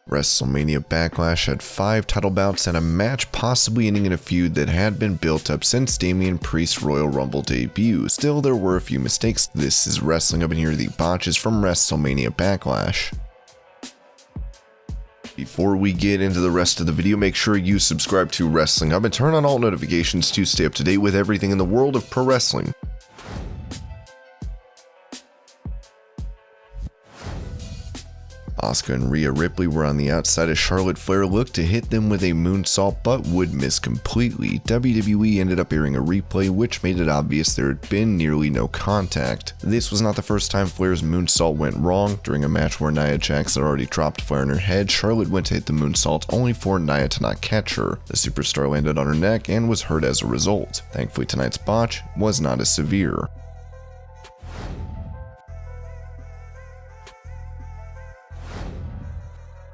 WrestleMania Backlash had 5 title bouts and a match possibly ending in a feud that had been built up since Damian Priest's Royal Rumble debut. Still, there were a few mistakes. This is Wrestling Up, and here are the botches from WrestleMania Backlash. Before we get into the rest of the video, make sure you subscribe to Wrestling Up and turn on all notifications to stay up to date with everything in the world of pro wrestling. Asuka and Rhea Ripley were on the outside as Charlotte Flair looked to hit them with a moonsault but would miss completely. WWE ended up airing a replay which made it obvious there had been nearly no contact. This was not the first time Flair's moonsault went wrong. During a match where Nia Jax had already dropped Flair on her head, Charlotte went to hit the moonsault only for Nia to not catch her. The superstar landed on her neck and was hurt as a result. Thankfully, tonight's botch was not as severe.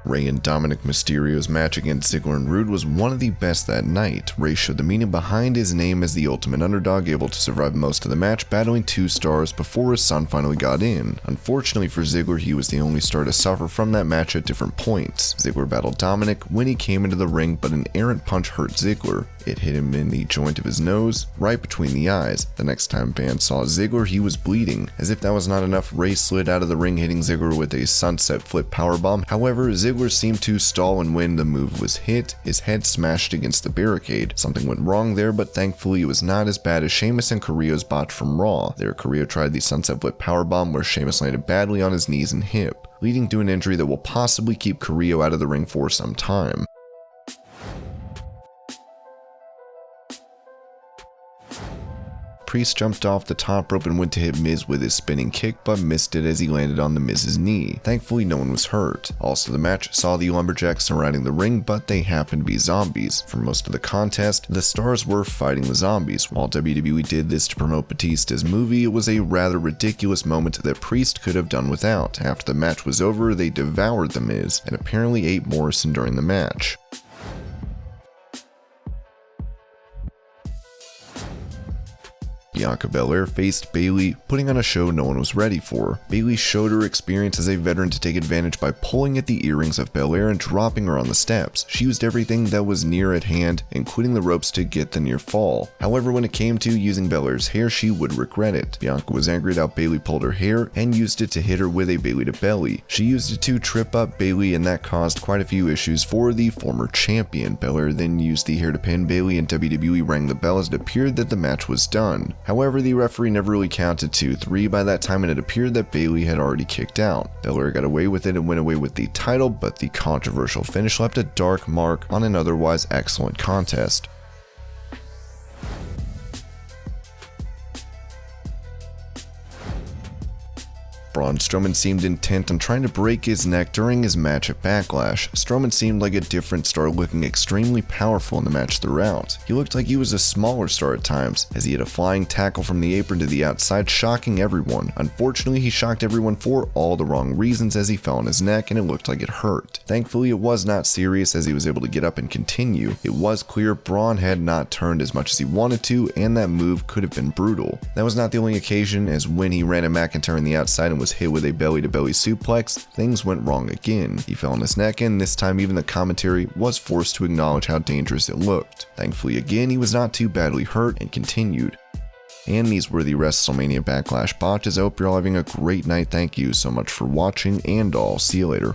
Rey and Dominik Mysterio's match against Ziggler and Rude was one of the best that night. Rey showed the meaning behind his name as the ultimate underdog, able to survive most of the match, battling 2 stars before his son finally got in. Unfortunately for Ziggler, he was the only star to suffer from that match at different points. Ziggler battled Dominik when he came into the ring, but an errant punch hurt Ziggler. It hit him in the joint of his nose, right between the eyes. The next time fans saw Ziggler, he was bleeding. As if that was not enough, Rey slid out of the ring, hitting Ziggler with a sunset flip powerbomb. However, Ziggler seemed to stall, and when the move was hit, his head smashed against the barricade. Something went wrong there, but thankfully it was not as bad as Sheamus and Carrillo's botch from Raw. There, Carrillo tried the sunset flip powerbomb where Sheamus landed badly on his knees and hip, leading to an injury that will possibly keep Carrillo out of the ring for some time. Priest jumped off the top rope and went to hit Miz with his spinning kick, but missed it as he landed on the Miz's knee. Thankfully, no one was hurt. Also, the match saw the lumberjacks surrounding the ring, but they happened to be zombies. For most of the contest, the stars were fighting the zombies. While WWE did this to promote Batista's movie, it was a rather ridiculous moment that Priest could have done without. After the match was over, they devoured the Miz, and apparently ate Morrison during the match. Bianca Belair faced Bayley, putting on a show no one was ready for. Bayley showed her experience as a veteran to take advantage by pulling at the earrings of Belair and dropping her on the steps. She used everything that was near at hand, including the ropes, to get the near fall. However, when it came to using Belair's hair, she would regret it. Bianca was angry at how Bayley pulled her hair and used it to hit her with a Bayley to belly. She used it to trip up Bayley, and that caused quite a few issues for the former champion. Belair then used the hair to pin Bayley, and WWE rang the bell as it appeared that the match was done. However, the referee never really counted 2-3 by that time, and it appeared that Bayley had already kicked out. Belair got away with it and went away with the title, but the controversial finish left a dark mark on an otherwise excellent contest. Braun Strowman seemed intent on trying to break his neck during his match at Backlash. Strowman seemed like a different star, looking extremely powerful in the match throughout. He looked like he was a smaller star at times, as he had a flying tackle from the apron to the outside, shocking everyone. Unfortunately, he shocked everyone for all the wrong reasons, as he fell on his neck and it looked like it hurt. Thankfully, it was not serious, as he was able to get up and continue. It was clear Braun had not turned as much as he wanted to, and that move could have been brutal. That was not the only occasion, as when he ran at McIntyre on the outside and was hit with a belly-to-belly suplex, things went wrong again. He fell on his neck, and this time even the commentary was forced to acknowledge how dangerous it looked. Thankfully again, he was not too badly hurt and continued. And these were the WrestleMania Backlash botches. I hope you're all having a great night. Thank you so much for watching, and I'll see you later.